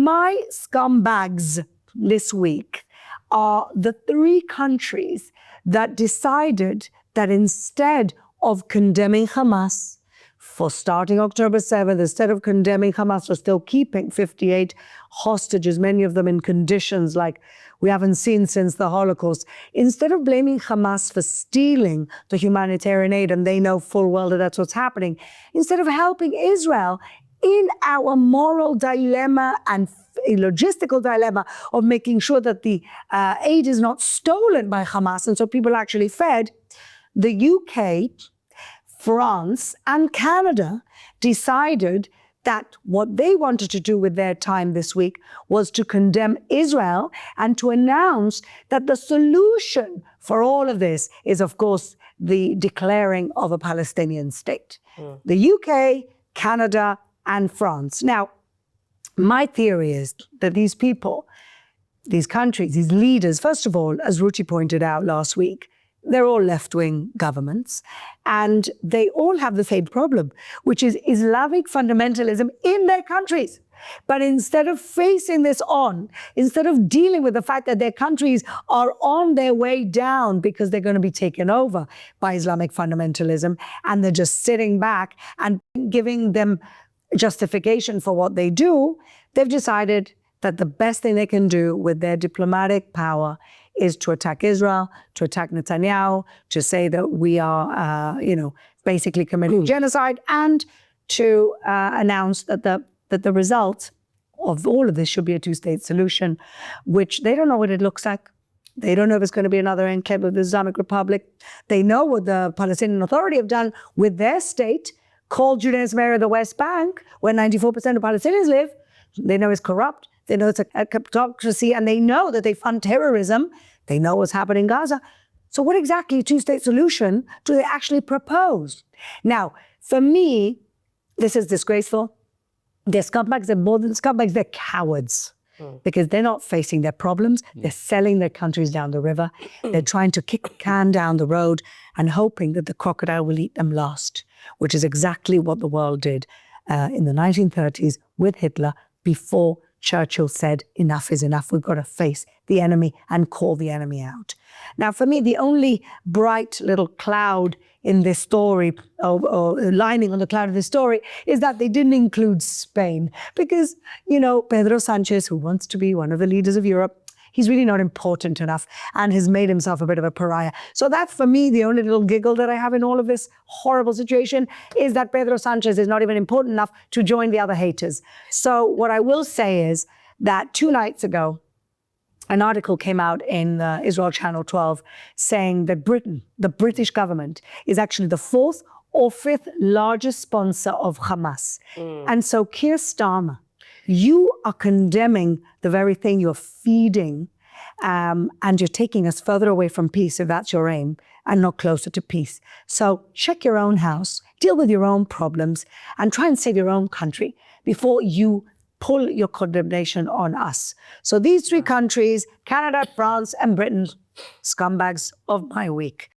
My scumbags this week are the 3 countries that decided that instead of condemning Hamas for starting October 7th, instead of condemning Hamas for still keeping 58 hostages, many of them in conditions like we haven't seen since the Holocaust, instead of blaming Hamas for stealing the humanitarian aid, and they know full well that that's what's happening, instead of helping Israel in our moral dilemma and a logistical dilemma of making sure that the aid is not stolen by Hamas, and so people are actually fed, the UK, France, and Canada decided that what they wanted to do with their time this week was to condemn Israel and to announce that the solution for all of this is, of course, the declaring of a Palestinian state. The UK, Canada, and France. Now, my theory is that these people, these countries, these leaders, first of all, as Ruchi pointed out last week, they're all left-wing governments, and they all have the same problem, which is Islamic fundamentalism in their countries. But instead of facing this on, instead of dealing with the fact that their countries are on their way down because they're going to be taken over by Islamic fundamentalism, and they're just sitting back and giving them justification for what they do, they've decided that the best thing they can do with their diplomatic power is to attack Israel, to attack Netanyahu, to say that we are, basically committing genocide, and to announce that the result of all of this should be a 2-state solution, which they don't know what it looks like. They don't know if it's going to be another enclave of the Islamic Republic. They know what the Palestinian Authority have done with their state, called Judean and Samaria the West Bank, where 94% of Palestinians live. They know it's corrupt. They know it's a kleptocracy, and they know that they fund terrorism. They know what's happening in Gaza. So what exactly a 2-state solution do they actually propose? Now, for me, this is disgraceful. They're scumbags. They're more than scumbags. They're cowards. Because they're not facing their problems. They're selling their countries down the river. They're trying to kick the can down the road and hoping that the crocodile will eat them last, which is exactly what the world did in the 1930s with Hitler, before Churchill said, enough is enough. We've got to face the enemy and call the enemy out. Now, for me, the only bright little cloud in this story, or lining on the cloud of this story, is that they didn't include Spain. Because, Pedro Sanchez, who wants to be one of the leaders of Europe, he's really not important enough and has made himself a bit of a pariah. So that's, for me, the only little giggle that I have in all of this horrible situation, is that Pedro Sanchez is not even important enough to join the other haters. So what I will say is that 2 nights ago, an article came out in Israel Channel 12 saying that Britain, the British government, is actually the 4th or 5th largest sponsor of Hamas. And so Keir Starmer, you are condemning the very thing you're feeding, and you're taking us further away from peace, if that's your aim, and not closer to peace. So check your own house, deal with your own problems, and try and save your own country before you pull your condemnation on us. So these 3 countries, Canada, France, and Britain, scumbags of my week.